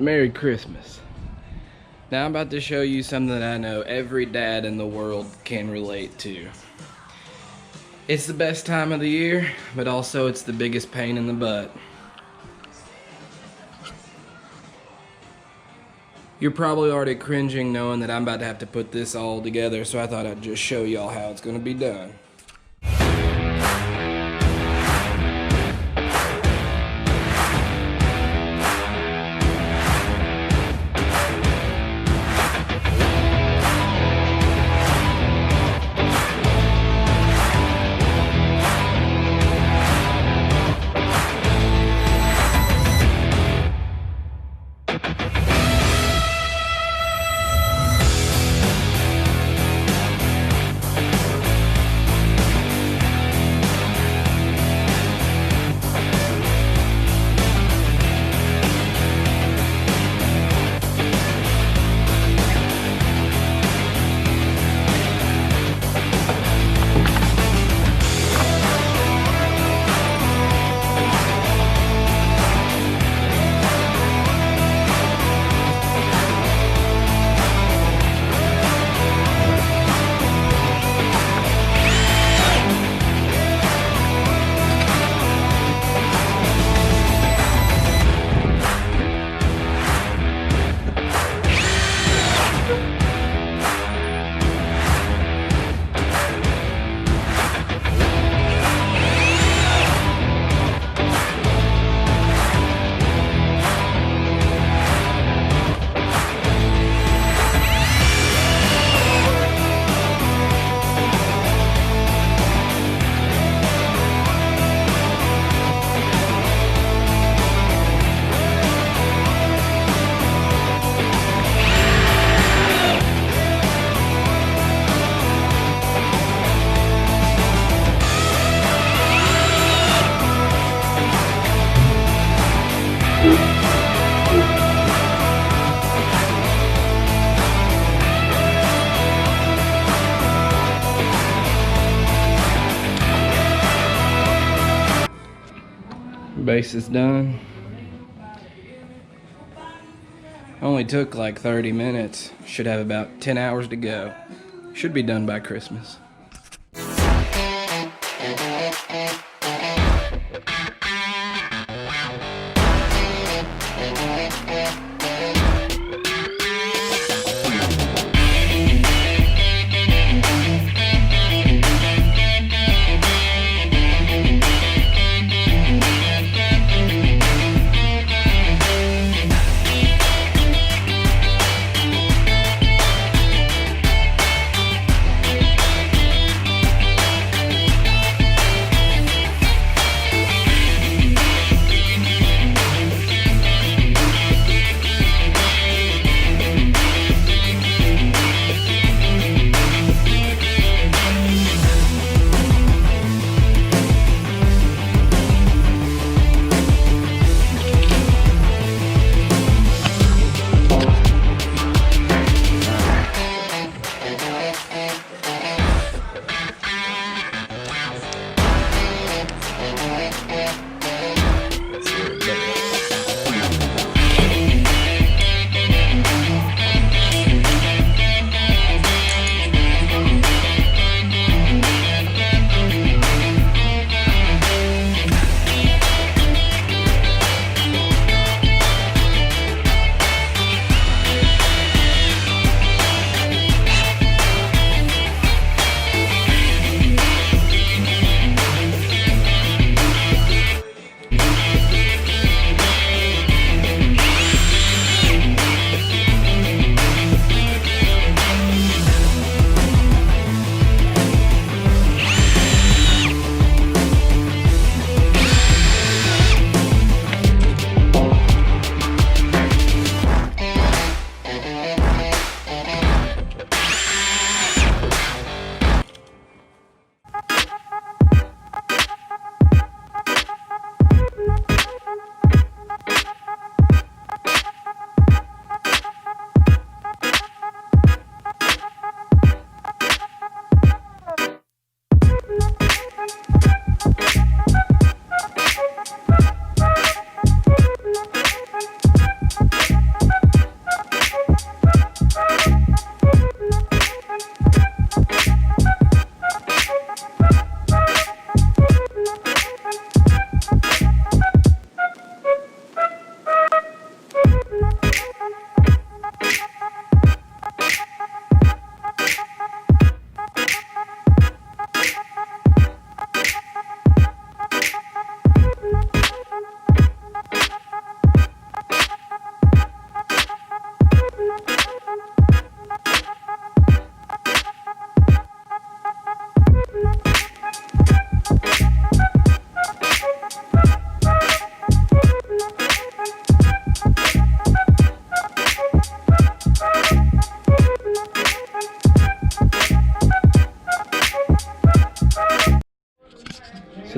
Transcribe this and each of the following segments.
Merry Christmas. Now I'm about to show you something that I know every dad in the world can relate to. It's the best time of the year, but also it's the biggest pain in the butt. You're probably already cringing knowing that I'm about to have to put this all together, so I thought I'd just show y'all how it's gonna be done. Base is done. Only took like 30 minutes. Should have about 10 hours to go. Should be done by Christmas.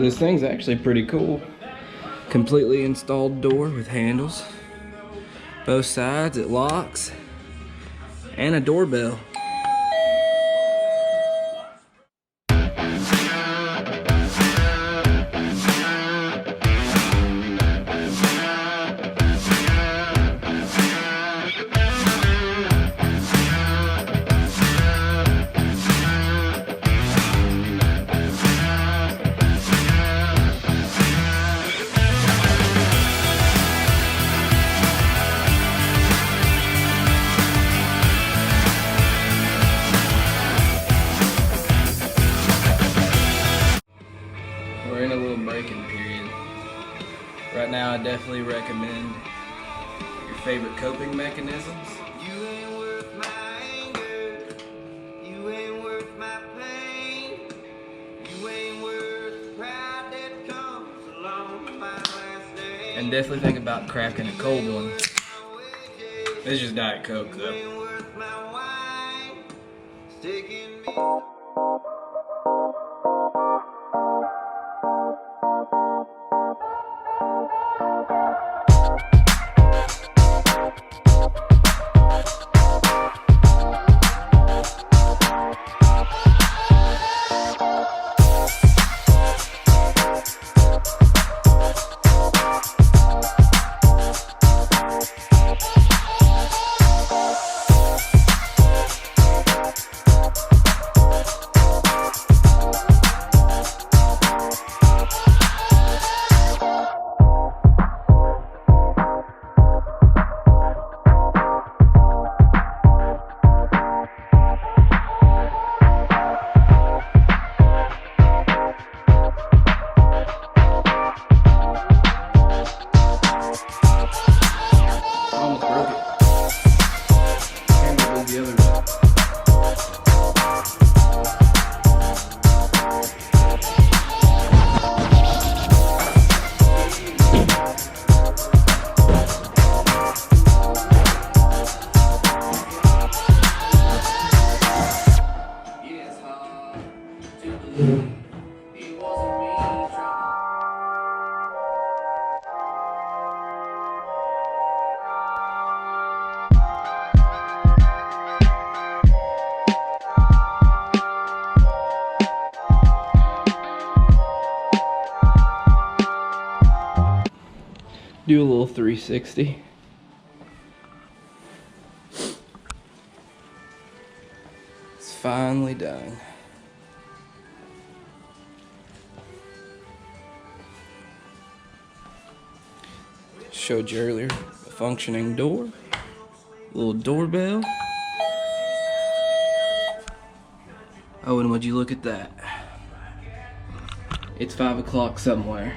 So this thing's actually pretty cool. Completely installed door with handles. Both sides, it locks. And a doorbell. We're in a little break-in period. Right now, I definitely recommend your favorite coping mechanisms. You ain't worth my anger. You ain't worth my pain. You ain't worth the pride that comes along with my last name. And definitely think about cracking a cold one. This is just Diet Coke, though. You ain't worth my wine. Sticking me. Almost broke it. Can't believe the other one. It's hard to believe it wasn't me trying. Do a little 360. It's finally done. Showed you earlier, a functioning door, little doorbell. Oh, and would you look at that? It's 5 o'clock somewhere.